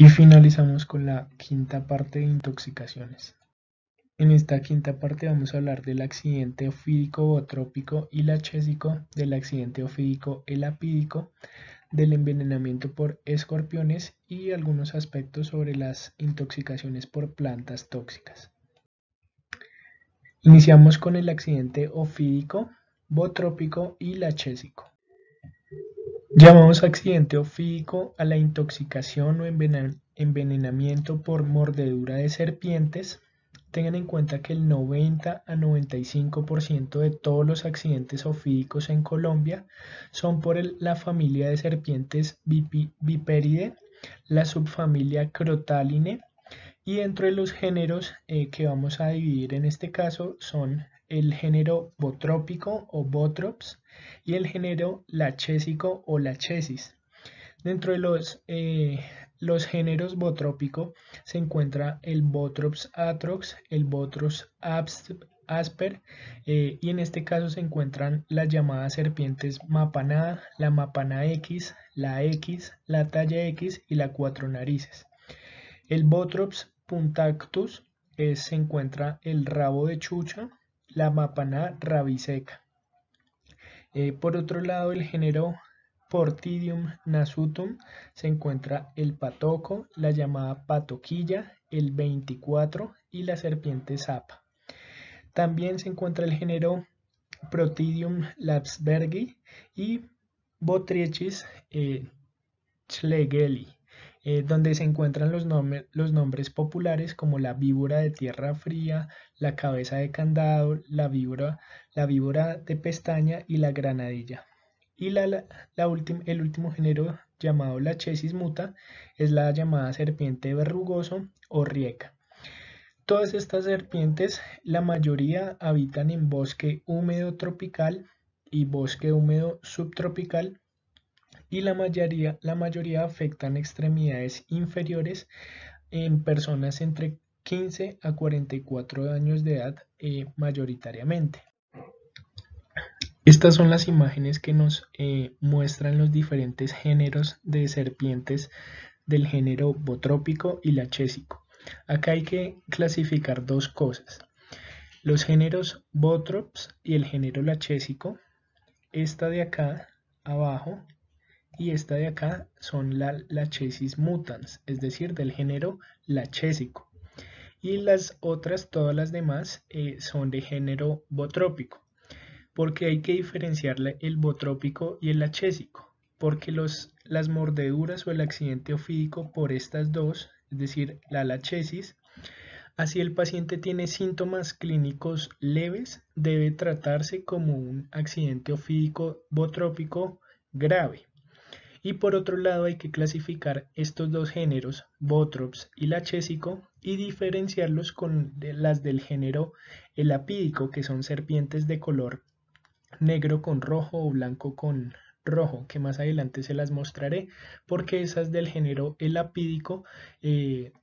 Y finalizamos con la quinta parte de intoxicaciones. En esta quinta parte vamos a hablar del accidente ofídico bootrópico y lachésico, del accidente ofídico elapídico, del envenenamiento por escorpiones y algunos aspectos sobre las intoxicaciones por plantas tóxicas. Iniciamos con el accidente ofídico, bootrópico y lachésico. Llamamos accidente ofídico a la intoxicación o envenenamiento por mordedura de serpientes. Tengan en cuenta que el 90 a 95% de todos los accidentes ofídicos en Colombia son por la familia de serpientes Viperidae, la subfamilia Crotaline, y dentro de los géneros que vamos a dividir en este caso son el género botrópico o botrops y el género lachésico o lachesis. Dentro de los géneros botrópico se encuentra el Botrops atrox, el Botrops asper, y en este caso se encuentran las llamadas serpientes Mapaná, la Mapana X, la talla X y la cuatro narices. El Botrops punctatus se encuentra el rabo de chucha, la Mapana rabiseca. Por otro lado, el género Portidium nasutum se encuentra el patoco, la llamada patoquilla, el 24 y la serpiente zapa. También se encuentra el género Protidium lapsbergi y Botriechis schlegeli, donde se encuentran los nombres populares como la víbora de tierra fría, la cabeza de candado, la víbora de pestaña y la granadilla. Y el último género llamado Lachesis muta es la llamada serpiente verrugoso o rieca. Todas estas serpientes, la mayoría habitan en bosque húmedo tropical y bosque húmedo subtropical, y la mayoría afectan extremidades inferiores en personas entre 15 a 44 años de edad mayoritariamente. Estas son las imágenes que nos muestran los diferentes géneros de serpientes del género botrópico y lachésico. Acá hay que clasificar dos cosas: los géneros botrops y el género lachésico. Esta de acá abajo y esta de acá son la Lachesis mutans, es decir, del género lachésico. Y las otras, todas las demás, son de género botrópico. Porque hay que diferenciar el botrópico y el lachésico, porque las mordeduras o el accidente ofídico por estas dos, es decir, la lachesis, así el paciente tiene síntomas clínicos leves, debe tratarse como un accidente ofídico botrópico grave. Y por otro lado hay que clasificar estos dos géneros, botrops y lachésico, y diferenciarlos con las del género elapídico, que son serpientes de color negro con rojo o blanco con rojo, que más adelante se las mostraré, porque esas del género elapídico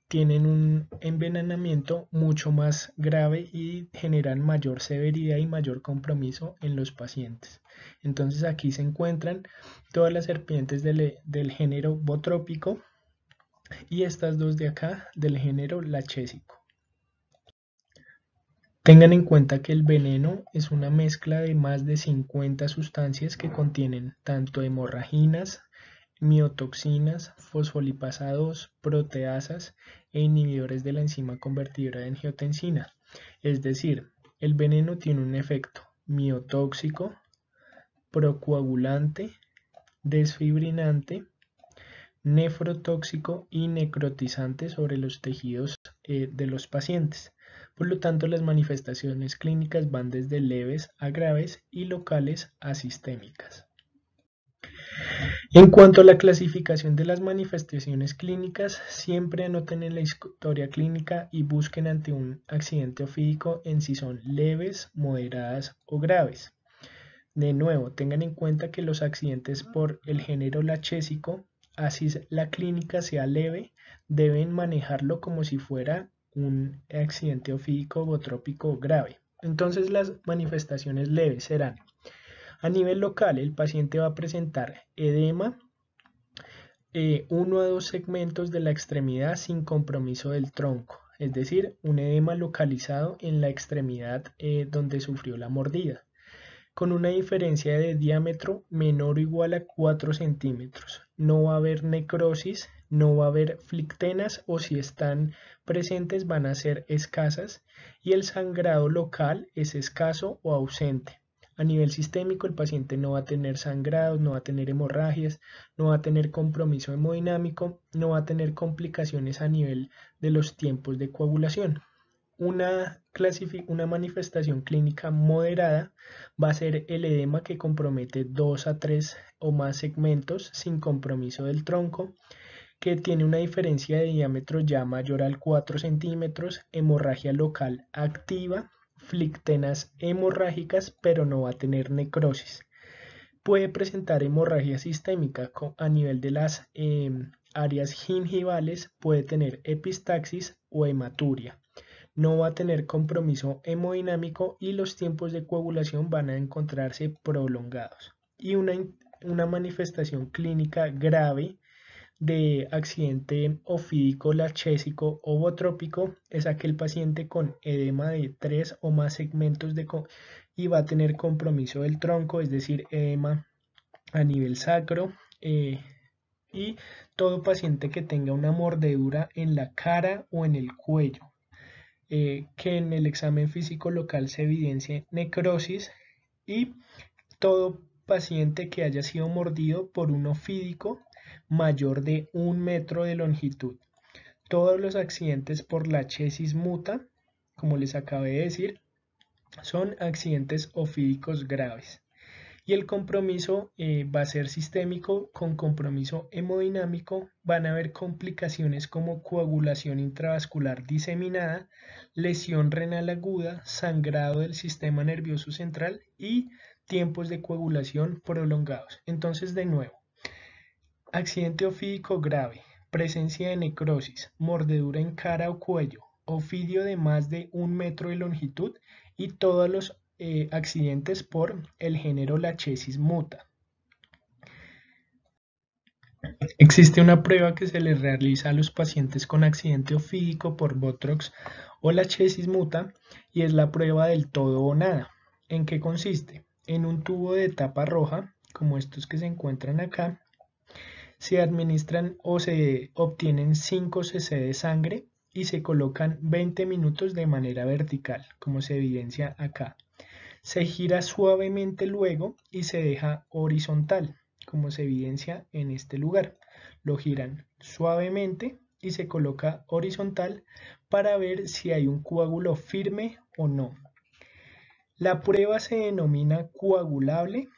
tienen un envenenamiento mucho más grave y generan mayor severidad y mayor compromiso en los pacientes. Entonces aquí se encuentran todas las serpientes del género botrópico y estas dos de acá del género lachésico. Tengan en cuenta que el veneno es una mezcla de más de 50 sustancias que contienen tanto hemorraginas, miotoxinas, fosfolipasa 2, proteasas e inhibidores de la enzima convertidora de angiotensina. Es decir, el veneno tiene un efecto miotóxico, procoagulante, desfibrinante, nefrotóxico y necrotizante sobre los tejidos de los pacientes. Por lo tanto, las manifestaciones clínicas van desde leves a graves y locales a sistémicas. En cuanto a la clasificación de las manifestaciones clínicas, siempre anoten en la historia clínica y busquen ante un accidente ofídico en si son leves, moderadas o graves. De nuevo, tengan en cuenta que los accidentes por el género lachésico, así la clínica sea leve, deben manejarlo como si fuera un accidente ofídico botrópico grave. Entonces las manifestaciones leves serán: a nivel local, el paciente va a presentar edema, 1 a 2 segmentos de la extremidad sin compromiso del tronco, es decir, un edema localizado en la extremidad donde sufrió la mordida, con una diferencia de diámetro menor o igual a 4 centímetros. No va a haber necrosis, no va a haber flictenas o si están presentes van a ser escasas y el sangrado local es escaso o ausente. A nivel sistémico el paciente no va a tener sangrados, no va a tener hemorragias, no va a tener compromiso hemodinámico, no va a tener complicaciones a nivel de los tiempos de coagulación. Una manifestación clínica moderada va a ser el edema que compromete 2 a 3 o más segmentos sin compromiso del tronco, que tiene una diferencia de diámetro ya mayor al 4 centímetros, hemorragia local activa, flictenas hemorrágicas, pero no va a tener necrosis. Puede presentar hemorragia sistémica a nivel de las áreas gingivales, puede tener epistaxis o hematuria. No va a tener compromiso hemodinámico y los tiempos de coagulación van a encontrarse prolongados. Y una manifestación clínica grave de accidente ofídico lachésico o botrópico es aquel paciente con edema de 3 o más segmentos y va a tener compromiso del tronco, es decir, edema a nivel sacro, y todo paciente que tenga una mordedura en la cara o en el cuello. Que en el examen físico local se evidencie necrosis y todo paciente que haya sido mordido por un ofídico mayor de 1 metro de longitud. Todos los accidentes por lachesis muta, como les acabé de decir, son accidentes ofídicos graves. Y el compromiso va a ser sistémico con compromiso hemodinámico. Van a haber complicaciones como coagulación intravascular diseminada, lesión renal aguda, sangrado del sistema nervioso central y tiempos de coagulación prolongados. Entonces, de nuevo, accidente ofídico grave, presencia de necrosis, mordedura en cara o cuello, ofidio de más de 1 metro de longitud y todos los accidentes por el género lachesis muta. Existe una prueba que se le realiza a los pacientes con accidente ofídico por Botrox o lachesis muta y es la prueba del todo o nada. ¿En qué consiste? En un tubo de tapa roja, como estos que se encuentran acá, se administran o se obtienen 5 cc de sangre y se colocan 20 minutos de manera vertical, como se evidencia acá. Se gira suavemente luego y se deja horizontal, como se evidencia en este lugar. Lo giran suavemente y se coloca horizontal para ver si hay un coágulo firme o no. La prueba se denomina coagulable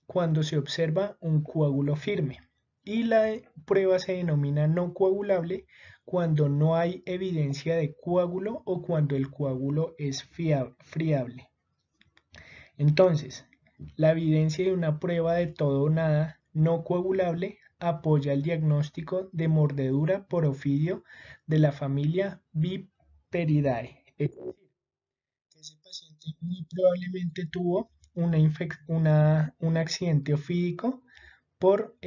cuando se observa un coágulo firme y la prueba se denomina no coagulable cuando no hay evidencia de coágulo o cuando el coágulo es friable. Entonces, la evidencia de una prueba de todo o nada no coagulable apoya el diagnóstico de mordedura por ofidio de la familia Viperidae. Es decir, que ese paciente muy probablemente tuvo un accidente ofídico por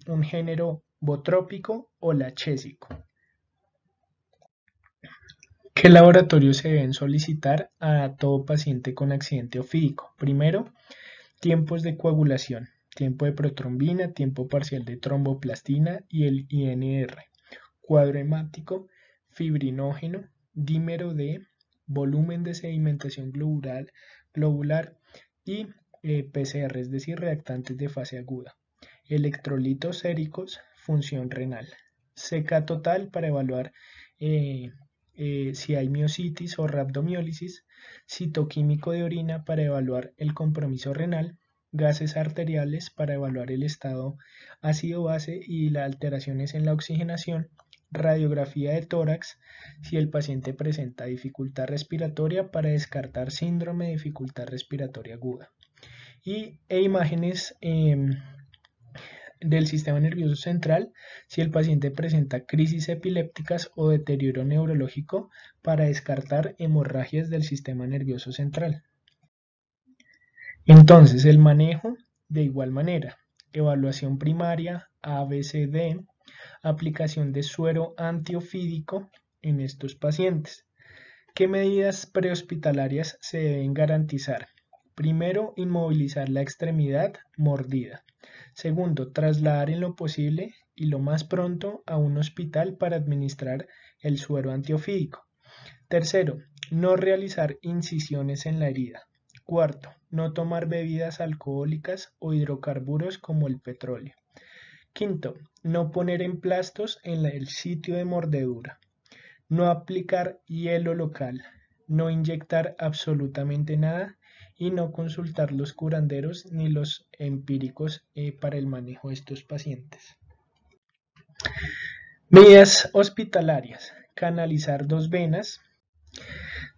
un género botrópico o lachésico. ¿Qué laboratorios se deben solicitar a todo paciente con accidente ofídico? Primero, tiempos de coagulación, tiempo de protrombina, tiempo parcial de tromboplastina y el INR, cuadro hemático, fibrinógeno, dímero D, volumen de sedimentación globular y PCR, es decir, reactantes de fase aguda, electrolitos séricos, función renal, CK total para evaluar si hay miocitis o rhabdomiólisis, citoquímico de orina para evaluar el compromiso renal, gases arteriales para evaluar el estado ácido-base y las alteraciones en la oxigenación, radiografía de tórax si el paciente presenta dificultad respiratoria para descartar síndrome de dificultad respiratoria aguda e imágenes del sistema nervioso central si el paciente presenta crisis epilépticas o deterioro neurológico para descartar hemorragias del sistema nervioso central. Entonces, el manejo de igual manera, evaluación primaria ABCD, aplicación de suero antiofídico en estos pacientes. ¿Qué medidas prehospitalarias se deben garantizar? Primero, inmovilizar la extremidad mordida. Segundo, trasladar en lo posible y lo más pronto a un hospital para administrar el suero antiofídico. Tercero, no realizar incisiones en la herida. Cuarto, no tomar bebidas alcohólicas o hidrocarburos como el petróleo. Quinto, no poner emplastos en el sitio de mordedura. No aplicar hielo local. No inyectar absolutamente nada y no consultar los curanderos ni los empíricos para el manejo de estos pacientes. Medidas hospitalarias. Canalizar 2 venas.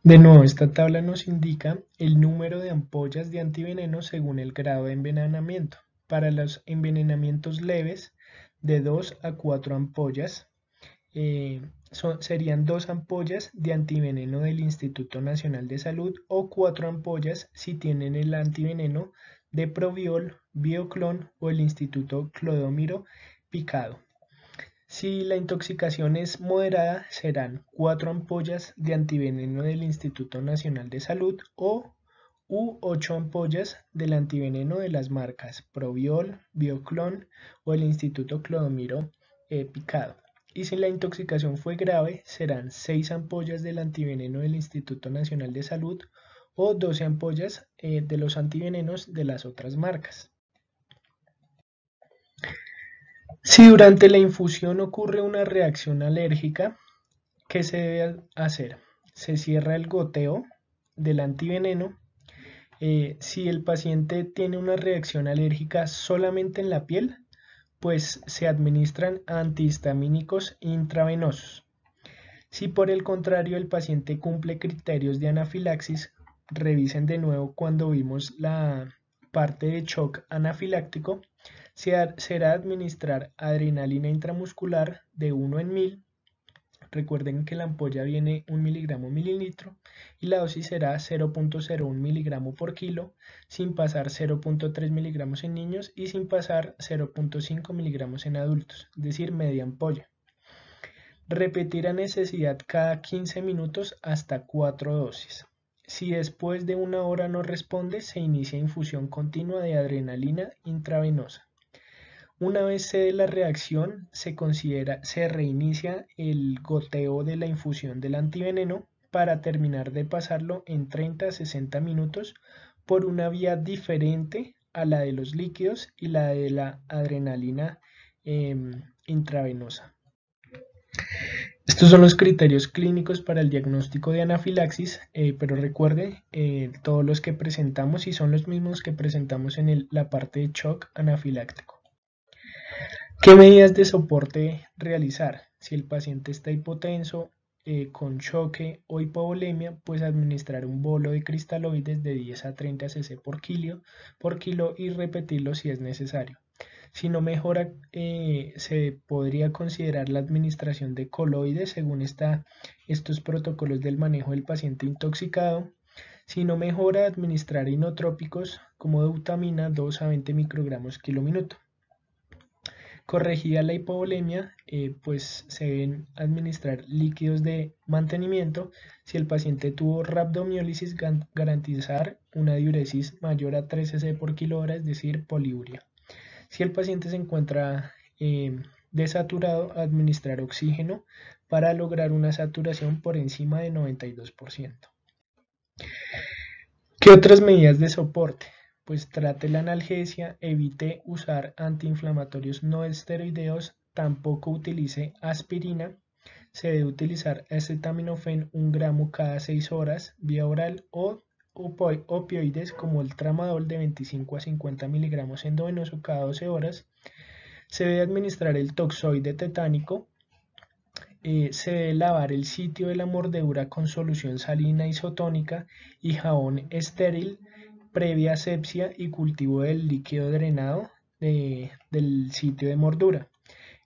De nuevo, esta tabla nos indica el número de ampollas de antiveneno según el grado de envenenamiento. Para los envenenamientos leves, de 2 a 4 ampollas. Serían 2 ampollas de antiveneno del Instituto Nacional de Salud o 4 ampollas si tienen el antiveneno de Proviol, Bioclon o el Instituto Clodomiro picado. Si la intoxicación es moderada, serán 4 ampollas de antiveneno del Instituto Nacional de Salud u 8 ampollas del antiveneno de las marcas Proviol, Bioclon o el Instituto Clodomiro picado. Y si la intoxicación fue grave, serán 6 ampollas del antiveneno del Instituto Nacional de Salud o 12 ampollas de los antivenenos de las otras marcas. Si durante la infusión ocurre una reacción alérgica, ¿qué se debe hacer? Se cierra el goteo del antiveneno. Si el paciente tiene una reacción alérgica solamente en la piel, pues se administran antihistamínicos intravenosos. Si por el contrario el paciente cumple criterios de anafilaxis, revisen de nuevo cuando vimos la parte de shock anafiláctico, será administrar adrenalina intramuscular de 1 en 1000. Recuerden que la ampolla viene 1 miligramo mililitro y la dosis será 0.01 miligramo por kilo, sin pasar 0.3 miligramos en niños y sin pasar 0.5 miligramos en adultos, es decir, media ampolla. Repetir a necesidad cada 15 minutos hasta 4 dosis. Si después de 1 hora no responde, se inicia infusión continua de adrenalina intravenosa. Una vez cede la reacción, se reinicia el goteo de la infusión del antiveneno para terminar de pasarlo en 30 a 60 minutos por una vía diferente a la de los líquidos y la de la adrenalina intravenosa. Estos son los criterios clínicos para el diagnóstico de anafilaxis, pero recuerde, todos los que presentamos y son los mismos que presentamos en la parte de shock anafiláctico. ¿Qué medidas de soporte realizar? Si el paciente está hipotenso, con choque o hipovolemia, pues administrar un bolo de cristaloides de 10 a 30 cc por kilo y repetirlo si es necesario. Si no mejora, se podría considerar la administración de coloides según estos protocolos del manejo del paciente intoxicado. Si no mejora, administrar inotrópicos como deutamina 2 a 20 microgramos kilo minuto. Corregida la hipovolemia, pues se deben administrar líquidos de mantenimiento. Si el paciente tuvo rhabdomiólisis, garantizar una diuresis mayor a 3 cc por kilo hora, es decir, poliuria. Si el paciente se encuentra desaturado, administrar oxígeno para lograr una saturación por encima de 92%. ¿Qué otras medidas de soporte? Pues trate la analgesia, evite usar antiinflamatorios no esteroideos, tampoco utilice aspirina, se debe utilizar acetaminofén 1 gramo cada 6 horas vía oral o opioides como el tramadol de 25 a 50 miligramos endovenoso cada 12 horas. Se debe administrar el toxoide tetánico. Se debe lavar el sitio de la mordedura con solución salina isotónica y jabón estéril previa asepsia y cultivo del líquido drenado del sitio de mordura.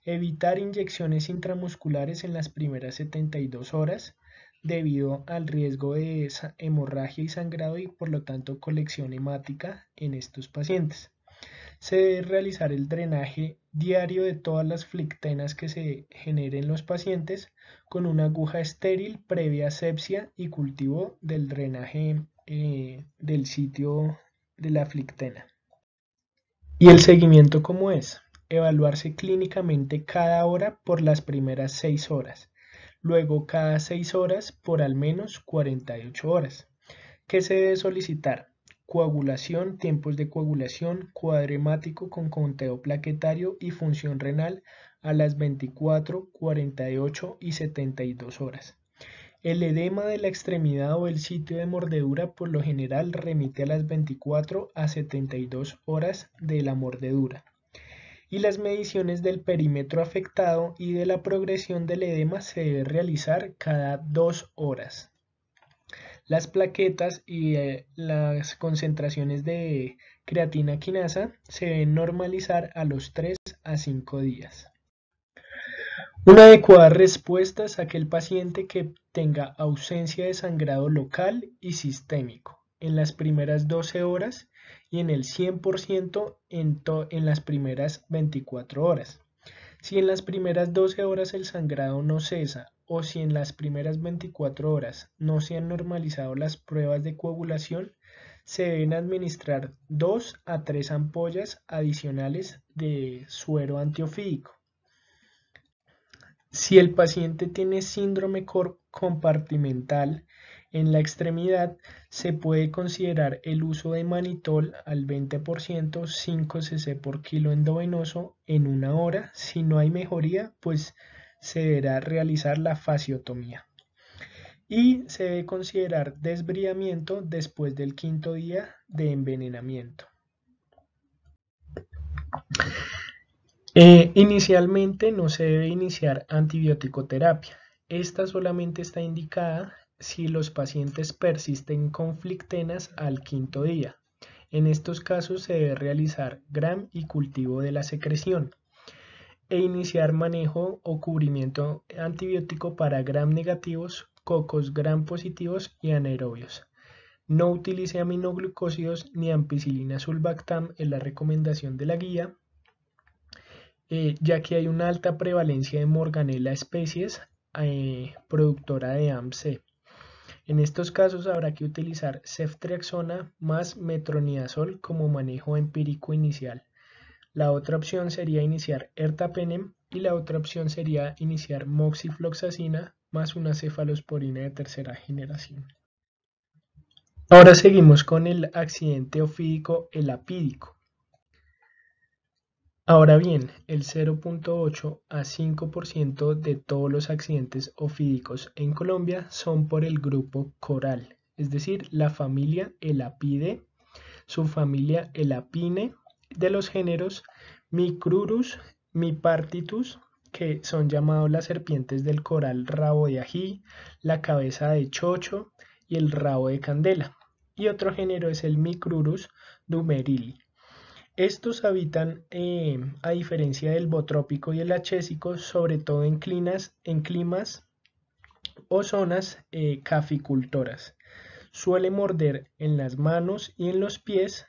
Evitar inyecciones intramusculares en las primeras 72 horas debido al riesgo de hemorragia y sangrado y por lo tanto colección hemática en estos pacientes. Se debe realizar el drenaje diario de todas las flictenas que se generen en los pacientes con una aguja estéril previa asepsia y cultivo del drenaje del sitio de la flictena. ¿Y el seguimiento cómo es? Evaluarse clínicamente cada hora por las primeras 6 horas, luego cada 6 horas por al menos 48 horas. ¿Qué se debe solicitar? Coagulación, tiempos de coagulación, cuadro hemático con conteo plaquetario y función renal a las 24, 48 y 72 horas. El edema de la extremidad o el sitio de mordedura por lo general remite a las 24 a 72 horas de la mordedura. Y las mediciones del perímetro afectado y de la progresión del edema se debe realizar cada 2 horas. Las plaquetas y las concentraciones de creatina quinasa se deben normalizar a los 3 a 5 días. Una adecuada respuesta es aquel paciente que tenga ausencia de sangrado local y sistémico en las primeras 12 horas y en el 100% en las primeras 24 horas. Si en las primeras 12 horas el sangrado no cesa o si en las primeras 24 horas no se han normalizado las pruebas de coagulación, se deben administrar 2 a 3 ampollas adicionales de suero antiofídico. Si el paciente tiene síndrome compartimental en la extremidad, se puede considerar el uso de manitol al 20%, 5 cc por kilo endovenoso en una hora. Si no hay mejoría, pues se deberá realizar la fasciotomía. Y se debe considerar desbridamiento después del 5.º día de envenenamiento. Inicialmente no se debe iniciar antibiótico-terapia. Esta solamente está indicada si los pacientes persisten con flictenas al 5.º día. En estos casos se debe realizar gram y cultivo de la secreción e iniciar manejo o cubrimiento antibiótico para gram negativos, cocos gram positivos y anaerobios. No utilice aminoglucósidos ni ampicilina sulbactam en la recomendación de la guía, ya que hay una alta prevalencia de Morganella especies productora de AMC. En estos casos habrá que utilizar ceftriaxona más metronidazol como manejo empírico inicial. La otra opción sería iniciar ertapenem y la otra opción sería iniciar moxifloxacina más una cefalosporina de tercera generación. Ahora seguimos con el accidente ofídico elapídico. Ahora bien, el 0.8 a 5% de todos los accidentes ofídicos en Colombia son por el grupo coral, es decir, la familia Elapidae, subfamilia Elapine, de los géneros Micrurus, Mipartitus, que son llamados las serpientes del coral rabo de ají, la cabeza de chocho y el rabo de candela. Y otro género es el Micrurus dumerili. Estos habitan, a diferencia del botrópico y el achésico, sobre todo en climas o zonas caficultoras. Suele morder en las manos y en los pies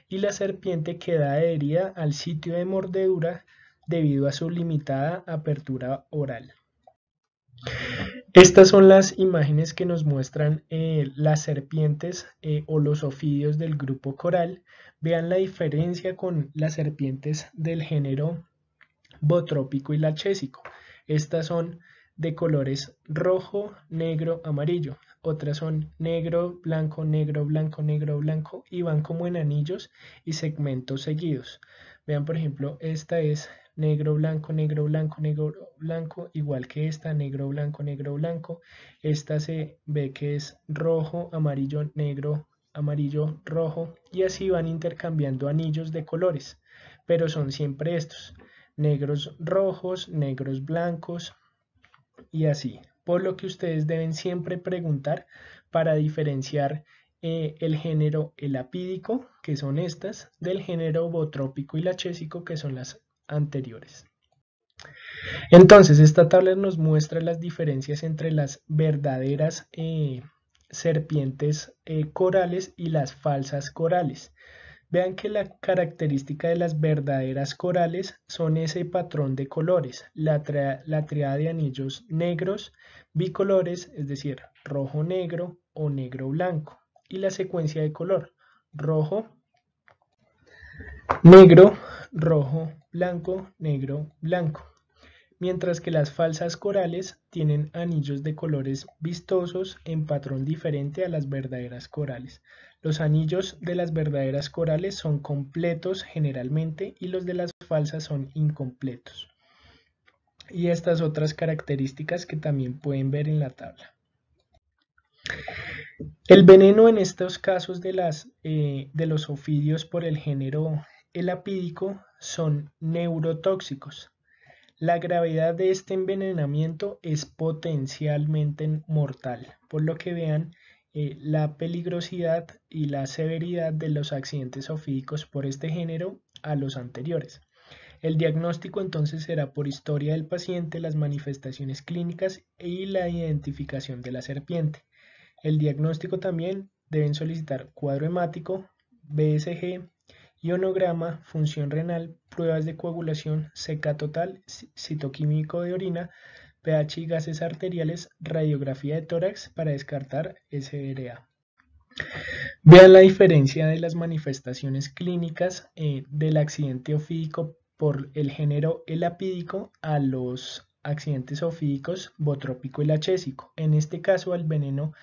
y la serpiente queda adherida al sitio de mordedura debido a su limitada apertura oral. Estas son las imágenes que nos muestran las serpientes o los ofidios del grupo coral. Vean la diferencia con las serpientes del género botrópico y lachésico. Estas son de colores rojo, negro, amarillo. Otras son negro, blanco, negro, blanco, negro, blanco y van como en anillos y segmentos seguidos. Vean, por ejemplo, esta es negro, blanco, negro, blanco, negro, blanco, igual que esta, negro, blanco, negro, blanco. Esta se ve que es rojo, amarillo, negro, amarillo, rojo y así van intercambiando anillos de colores, pero son siempre estos, negros rojos, negros blancos y así. Por lo que ustedes deben siempre preguntar para diferenciar el género elapídico, que son estas, del género botrópico y lachésico, que son las anteriores. Entonces, esta tabla nos muestra las diferencias entre las verdaderas serpientes corales y las falsas corales. Vean que la característica de las verdaderas corales son ese patrón de colores, la triada de anillos negros bicolores, es decir, rojo-negro o negro-blanco, y la secuencia de color, rojo, negro, rojo, blanco, negro, blanco. Mientras que las falsas corales tienen anillos de colores vistosos en patrón diferente a las verdaderas corales. Los anillos de las verdaderas corales son completos generalmente y los de las falsas son incompletos. Y estas otras características que también pueden ver en la tabla. El veneno en estos casos de los ofidios por el género elapídico son neurotóxicos. La gravedad de este envenenamiento es potencialmente mortal, por lo que vean la peligrosidad y la severidad de los accidentes ofídicos por este género a los anteriores. El diagnóstico entonces será por historia del paciente, las manifestaciones clínicas y la identificación de la serpiente. El diagnóstico también deben solicitar cuadro hemático, BSG, ionograma, función renal, pruebas de coagulación, seca total, citoquímico de orina, pH y gases arteriales, radiografía de tórax para descartar SRA. Vean la diferencia de las manifestaciones clínicas del accidente ofídico por el género elapídico a los accidentes ofídicos botrópico y lachésico. En este caso, el veneno,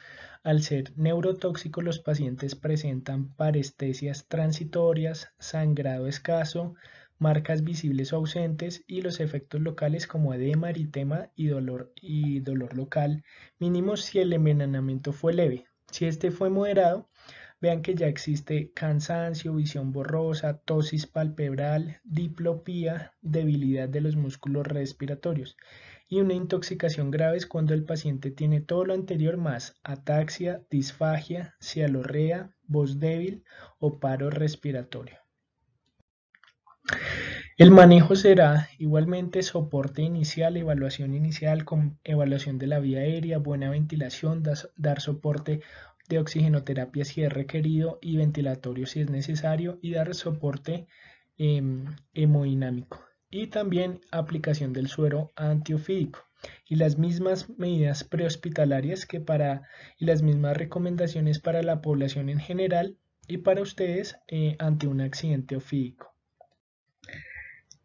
al ser neurotóxico, los pacientes presentan parestesias transitorias, sangrado escaso, marcas visibles o ausentes y los efectos locales como edema, eritema y dolor local mínimos si el envenenamiento fue leve. Si este fue moderado, vean que ya existe cansancio, visión borrosa, tosis palpebral, diplopía, debilidad de los músculos respiratorios. Y una intoxicación grave es cuando el paciente tiene todo lo anterior más ataxia, disfagia, cialorrea, voz débil o paro respiratorio. El manejo será igualmente soporte inicial, evaluación inicial con evaluación de la vía aérea, buena ventilación, dar soporte de oxigenoterapia si es requerido y ventilatorio si es necesario y dar soporte hemodinámico. Y también aplicación del suero antiofídico y las mismas medidas prehospitalarias y las mismas recomendaciones para la población en general y para ustedes ante un accidente ofídico.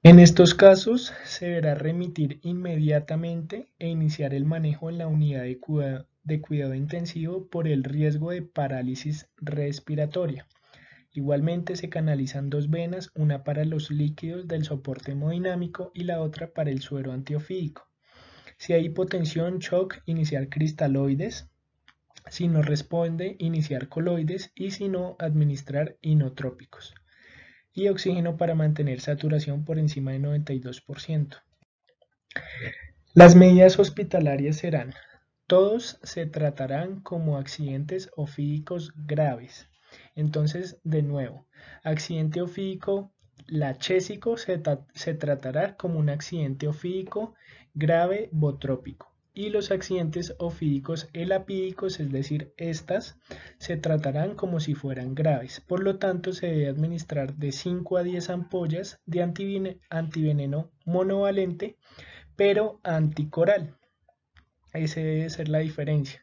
En estos casos, se deberá remitir inmediatamente e iniciar el manejo en la unidad de cuidado intensivo por el riesgo de parálisis respiratoria. Igualmente se canalizan dos venas, una para los líquidos del soporte hemodinámico y la otra para el suero antiofídico. Si hay hipotensión, shock, iniciar cristaloides. Si no responde, iniciar coloides y si no, administrar inotrópicos. Y oxígeno para mantener saturación por encima de 92%. Las medidas hospitalarias serán: todos se tratarán como accidentes ofídicos graves. Entonces, de nuevo, accidente ofídico lachésico se tratará como un accidente ofídico grave botrópico. Y los accidentes ofídicos elapídicos, es decir, estas, se tratarán como si fueran graves. Por lo tanto, se debe administrar de 5 a 10 ampollas de antiveneno monovalente, pero anticoral. Esa debe ser la diferencia.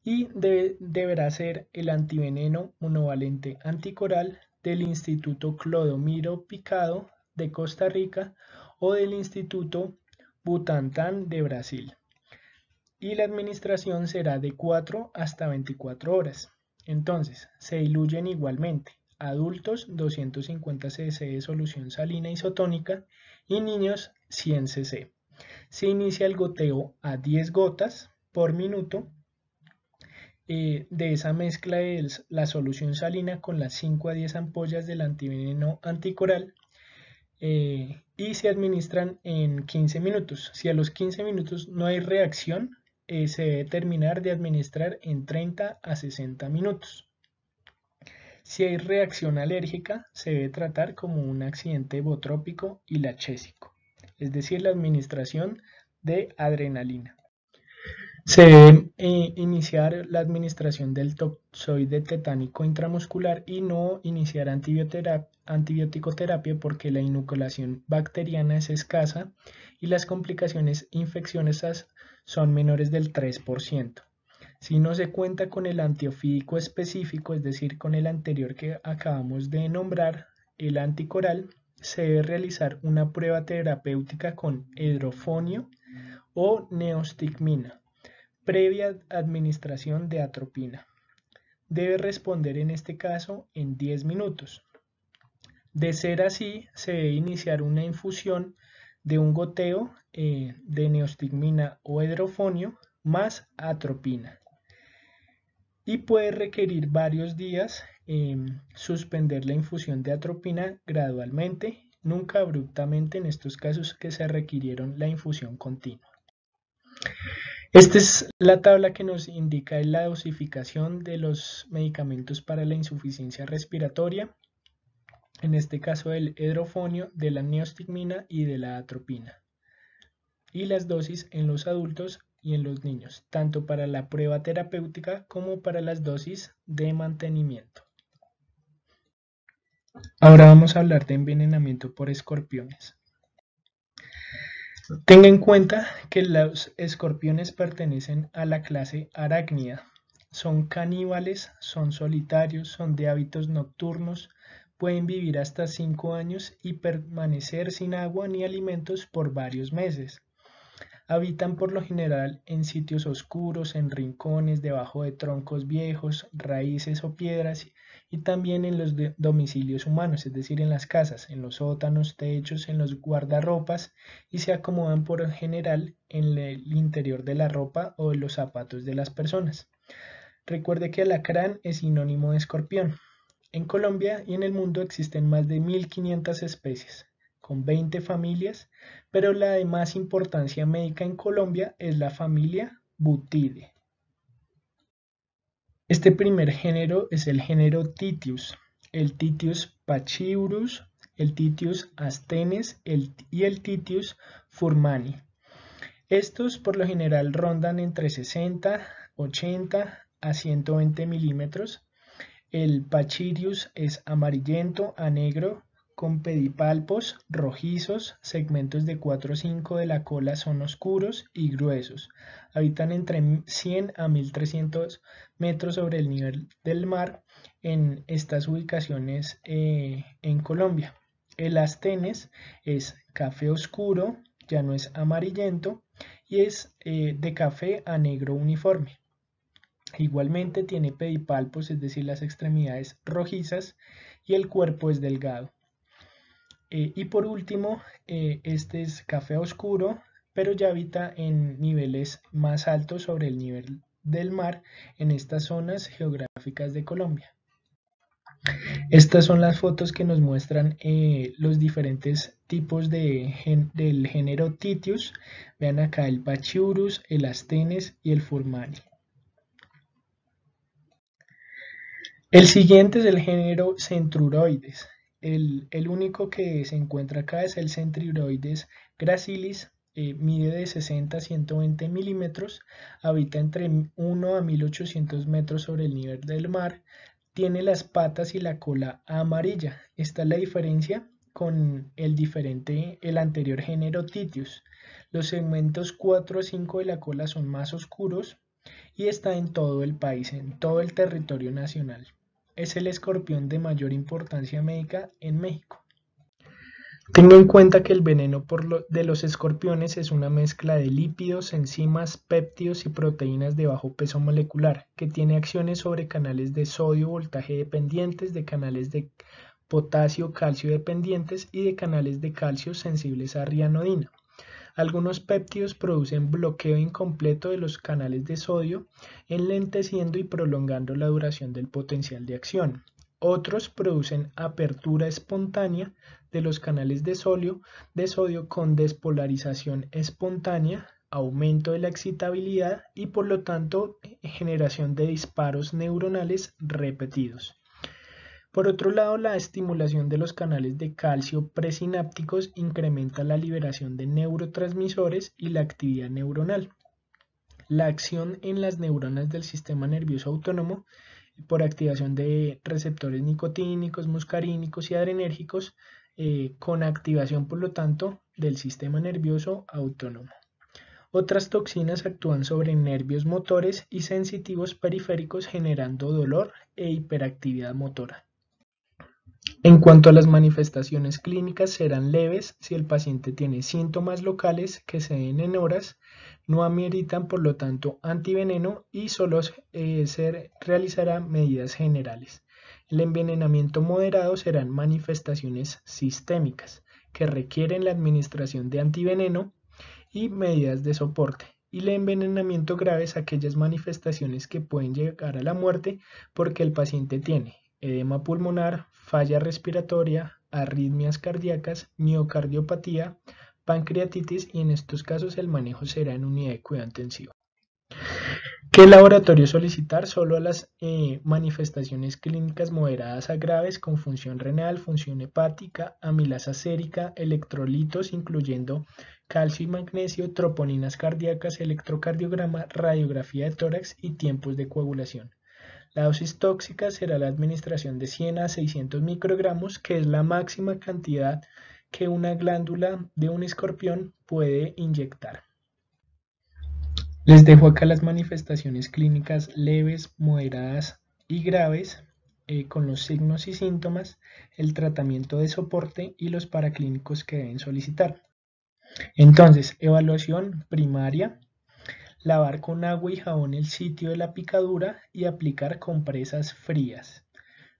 Y deberá ser el antiveneno monovalente anticoral del Instituto Clodomiro Picado de Costa Rica o del Instituto Butantan de Brasil. Y la administración será de 4 hasta 24 horas. Entonces, se diluyen igualmente adultos 250 cc de solución salina isotónica y niños 100 cc. Se inicia el goteo a 10 gotas por minuto de esa mezcla de la solución salina con las 5 a 10 ampollas del antiveneno anticoral y se administran en 15 minutos. Si a los 15 minutos no hay reacción, se debe terminar de administrar en 30 a 60 minutos. Si hay reacción alérgica, se debe tratar como un accidente botrópico y lachésico, es decir, la administración de adrenalina. Se debe iniciar la administración del toxoide tetánico intramuscular y no iniciar antibiótico-terapia porque la inoculación bacteriana es escasa y las complicaciones infecciosas son menores del 3%. Si no se cuenta con el antiofídico específico, es decir, con el anterior que acabamos de nombrar, el anticoral, se debe realizar una prueba terapéutica con hidrofonio o neostigmina previa administración de atropina. Debe responder en este caso en 10 minutos. De ser así, se debe iniciar una infusión de un goteo de neostigmina o hidrofonio más atropina. Y puede requerir varios días suspender la infusión de atropina gradualmente, nunca abruptamente en estos casos que se requirieron la infusión continua. Esta es la tabla que nos indica la dosificación de los medicamentos para la insuficiencia respiratoria, en este caso del hidrofonio, de la neostigmina y de la atropina, y las dosis en los adultos y en los niños, tanto para la prueba terapéutica como para las dosis de mantenimiento. Ahora vamos a hablar de envenenamiento por escorpiones. Tenga en cuenta que los escorpiones pertenecen a la clase arácnida. Son caníbales, son solitarios, son de hábitos nocturnos, pueden vivir hasta 5 años y permanecer sin agua ni alimentos por varios meses. Habitan por lo general en sitios oscuros, en rincones, debajo de troncos viejos, raíces o piedras y también en los domicilios humanos, es decir, en las casas, en los sótanos, techos, en los guardarropas y se acomodan por lo general en el interior de la ropa o en los zapatos de las personas. Recuerde que alacrán es sinónimo de escorpión. En Colombia y en el mundo existen más de 1500 especies, con 20 familias, pero la de más importancia médica en Colombia es la familia Buthidae. Este primer género es el género Titius, el Titius pachyurus, el Titius astenes y el Titius furmani. Estos por lo general rondan entre 60, 80 a 120 milímetros. El Pachirius es amarillento a negro con pedipalpos rojizos, segmentos de 4 o 5 de la cola son oscuros y gruesos. Habitan entre 100 a 1300 metros sobre el nivel del mar en estas ubicaciones en Colombia. El astenes es café oscuro, ya no es amarillento y es de café a negro uniforme. Igualmente tiene pedipalpos, es decir, las extremidades rojizas y el cuerpo es delgado. Y por último, este es café oscuro, pero ya habita en niveles más altos sobre el nivel del mar en estas zonas geográficas de Colombia. Estas son las fotos que nos muestran los diferentes tipos del género Titius. Vean acá el Pachyrus, el Astenes y el Furmani. El siguiente es el género Centruroides. El único que se encuentra acá es el Centruroides gracilis, mide de 60 a 120 milímetros, habita entre 1 a 1800 metros sobre el nivel del mar, tiene las patas y la cola amarilla. Esta es la diferencia con el anterior género Titius. Los segmentos 4 a 5 de la cola son más oscuros y está en todo el país, en todo el territorio nacional. Es el escorpión de mayor importancia médica en México. Tenga en cuenta que el veneno de los escorpiones es una mezcla de lípidos, enzimas, péptidos y proteínas de bajo peso molecular, que tiene acciones sobre canales de sodio voltaje dependientes, de canales de potasio calcio dependientes y de canales de calcio sensibles a rianodina. Algunos péptidos producen bloqueo incompleto de los canales de sodio, enlenteciendo y prolongando la duración del potencial de acción. Otros producen apertura espontánea de los canales de sodio con despolarización espontánea, aumento de la excitabilidad y por lo tanto generación de disparos neuronales repetidos. Por otro lado, la estimulación de los canales de calcio presinápticos incrementa la liberación de neurotransmisores y la actividad neuronal. La acción en las neuronas del sistema nervioso autónomo por activación de receptores nicotínicos, muscarínicos y adrenérgicos, con activación, por lo tanto, del sistema nervioso autónomo. Otras toxinas actúan sobre nervios motores y sensitivos periféricos generando dolor e hiperactividad motora. En cuanto a las manifestaciones clínicas, serán leves si el paciente tiene síntomas locales que se den en horas, no ameritan por lo tanto antiveneno y solo se realizará medidas generales. El envenenamiento moderado serán manifestaciones sistémicas que requieren la administración de antiveneno y medidas de soporte. Y el envenenamiento grave es aquellas manifestaciones que pueden llegar a la muerte porque el paciente tiene edema pulmonar, falla respiratoria, arritmias cardíacas, miocardiopatía, pancreatitis y en estos casos el manejo será en unidad de cuidado intensivo. ¿Qué laboratorio solicitar? Solo a las manifestaciones clínicas moderadas a graves con función renal, función hepática, amilasa sérica, electrolitos incluyendo calcio y magnesio, troponinas cardíacas, electrocardiograma, radiografía de tórax y tiempos de coagulación. La dosis tóxica será la administración de 100 a 600 microgramos, que es la máxima cantidad que una glándula de un escorpión puede inyectar. Les dejo acá las manifestaciones clínicas leves, moderadas y graves, con los signos y síntomas, el tratamiento de soporte y los paraclínicos que deben solicitar. Entonces, evaluación primaria. Lavar con agua y jabón el sitio de la picadura y aplicar compresas frías.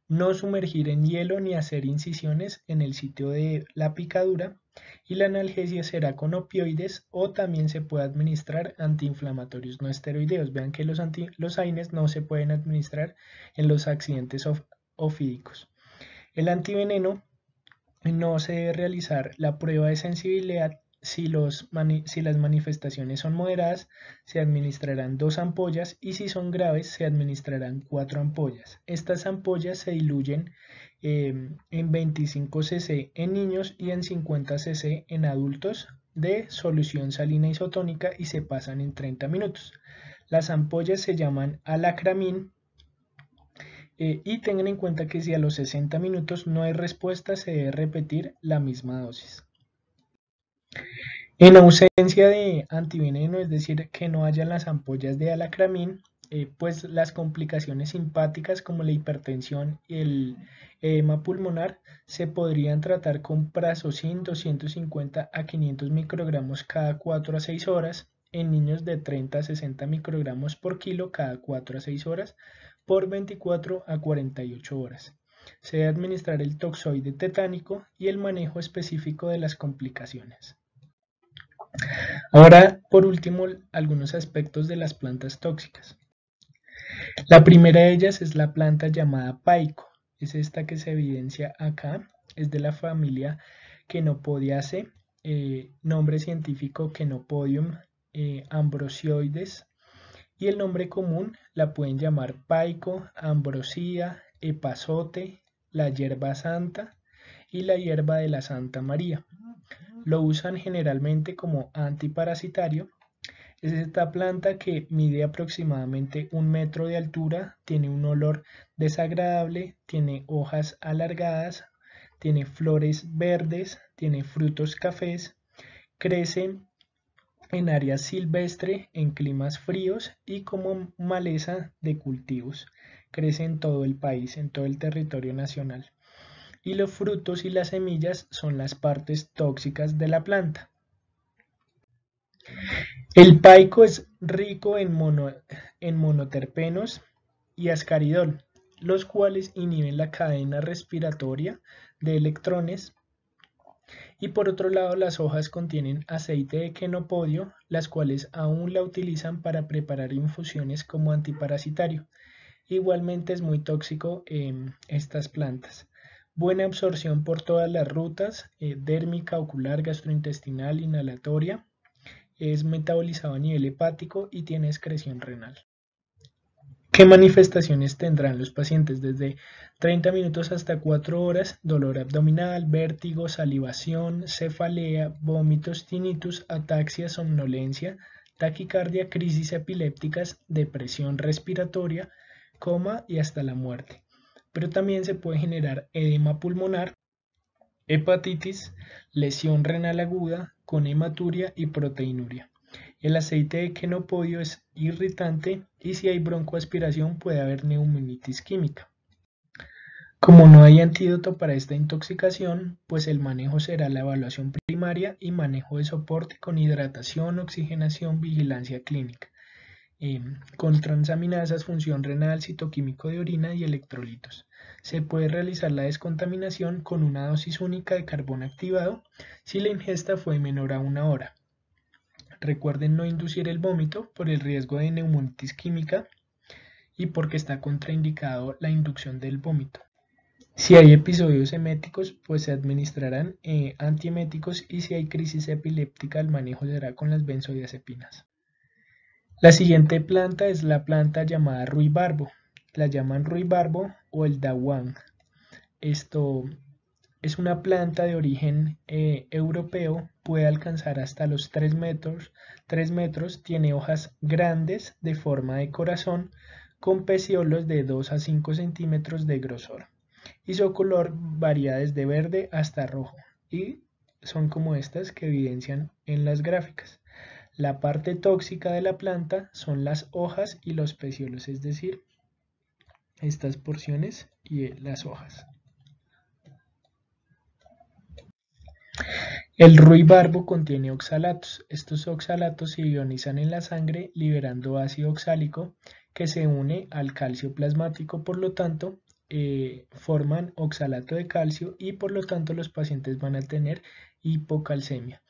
No sumergir en hielo ni hacer incisiones en el sitio de la picadura y la analgesia será con opioides o también se puede administrar antiinflamatorios no esteroideos. Vean que los AINES no se pueden administrar en los accidentes ofídicos. El antiveneno no se debe realizar la prueba de sensibilidad. Si las manifestaciones son moderadas, se administrarán 2 ampollas y si son graves, se administrarán 4 ampollas. Estas ampollas se diluyen en 25 cc en niños y en 50 cc en adultos de solución salina isotónica y se pasan en 30 minutos. Las ampollas se llaman alacramín. Y tengan en cuenta que si a los 60 minutos no hay respuesta, se debe repetir la misma dosis. En ausencia de antiveneno, es decir, que no haya las ampollas de alacramín, pues las complicaciones simpáticas como la hipertensión y el edema pulmonar se podrían tratar con prazosin 250 a 500 microgramos cada 4 a 6 horas en niños de 30 a 60 microgramos por kilo cada 4 a 6 horas por 24 a 48 horas. Se debe administrar el toxoide tetánico y el manejo específico de las complicaciones. Ahora, por último, algunos aspectos de las plantas tóxicas. La primera de ellas es la planta llamada paico. Es esta que se evidencia acá. Es de la familia Chenopodiaceae, nombre científico Chenopodium ambrosioides. Y el nombre común la pueden llamar paico, ambrosía, epazote, la hierba santa y la hierba de la Santa María. Lo usan generalmente como antiparasitario. Es esta planta que mide aproximadamente 1 metro de altura, tiene un olor desagradable, tiene hojas alargadas, tiene flores verdes, tiene frutos cafés, crece en áreas silvestre, en climas fríos y como maleza de cultivos. Crece en todo el país, en todo el territorio nacional. Y los frutos y las semillas son las partes tóxicas de la planta. El paico es rico en monoterpenos y ascaridol, los cuales inhiben la cadena respiratoria de electrones. Y por otro lado, las hojas contienen aceite de quenopodio, las cuales aún la utilizan para preparar infusiones como antiparasitario. Igualmente es muy tóxico estas plantas. Buena absorción por todas las rutas, dérmica, ocular, gastrointestinal, inhalatoria. Es metabolizado a nivel hepático y tiene excreción renal. ¿Qué manifestaciones tendrán los pacientes? Desde 30 minutos hasta 4 horas, dolor abdominal, vértigo, salivación, cefalea, vómitos, tinnitus, ataxia, somnolencia, taquicardia, crisis epilépticas, depresión respiratoria, coma y hasta la muerte. Pero también se puede generar edema pulmonar, hepatitis, lesión renal aguda con hematuria y proteinuria. El aceite de quenopodio es irritante y si hay broncoaspiración puede haber neumonitis química. Como no hay antídoto para esta intoxicación, pues el manejo será la evaluación primaria y manejo de soporte con hidratación, oxigenación, vigilancia clínica, con transaminasas, función renal, citoquímico de orina y electrolitos. Se puede realizar la descontaminación con una dosis única de carbón activado si la ingesta fue menor a 1 hora. Recuerden no inducir el vómito por el riesgo de neumonitis química y porque está contraindicado la inducción del vómito. Si hay episodios eméticos, pues se administrarán antieméticos y si hay crisis epiléptica, el manejo será con las benzodiazepinas. La siguiente planta es la planta llamada ruibarbo. La llaman ruibarbo o el dawang. Esto es una planta de origen europeo, puede alcanzar hasta los 3 metros, tiene hojas grandes de forma de corazón con pecíolos de 2 a 5 centímetros de grosor y su color varía desde verde hasta rojo y son como estas que evidencian en las gráficas. La parte tóxica de la planta son las hojas y los pecíolos, es decir, estas porciones y las hojas. El ruibarbo contiene oxalatos. Estos oxalatos se ionizan en la sangre liberando ácido oxálico que se une al calcio plasmático, por lo tanto forman oxalato de calcio y por lo tanto los pacientes van a tener hipocalcemia.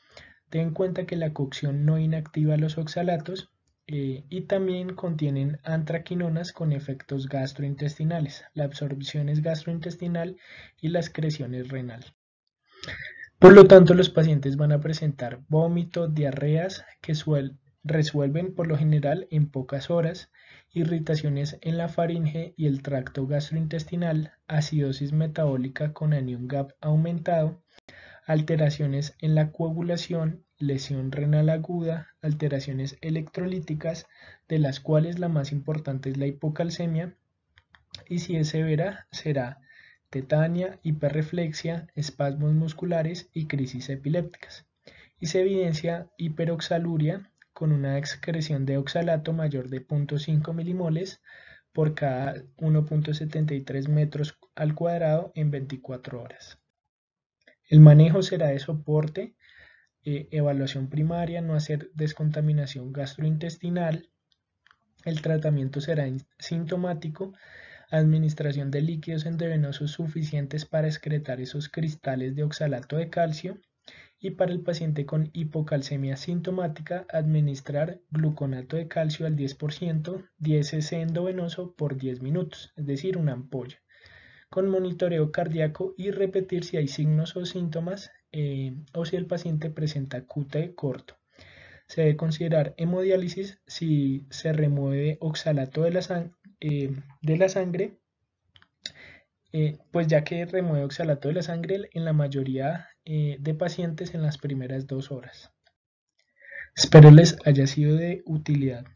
Ten en cuenta que la cocción no inactiva los oxalatos y también contienen antraquinonas con efectos gastrointestinales. La absorción es gastrointestinal y la excreción es renal. Por lo tanto, los pacientes van a presentar vómito, diarreas que resuelven por lo general en pocas horas, irritaciones en la faringe y el tracto gastrointestinal, acidosis metabólica con anion gap aumentado, alteraciones en la coagulación, lesión renal aguda, alteraciones electrolíticas, de las cuales la más importante es la hipocalcemia, y si es severa será tetania, hiperreflexia, espasmos musculares y crisis epilépticas. Y se evidencia hiperoxaluria con una excreción de oxalato mayor de 0.5 milimoles por cada 1.73 metros al cuadrado en 24 horas. El manejo será de soporte, evaluación primaria, no hacer descontaminación gastrointestinal. El tratamiento será sintomático, administración de líquidos endovenosos suficientes para excretar esos cristales de oxalato de calcio y para el paciente con hipocalcemia sintomática administrar gluconato de calcio al 10%, 10 cc endovenoso por 10 minutos, es decir, una ampolla, con monitoreo cardíaco y repetir si hay signos o síntomas o si el paciente presenta QT corto. Se debe considerar hemodiálisis si se remueve oxalato de la sangre, pues ya que remueve oxalato de la sangre en la mayoría de pacientes en las primeras 2 horas. Espero les haya sido de utilidad.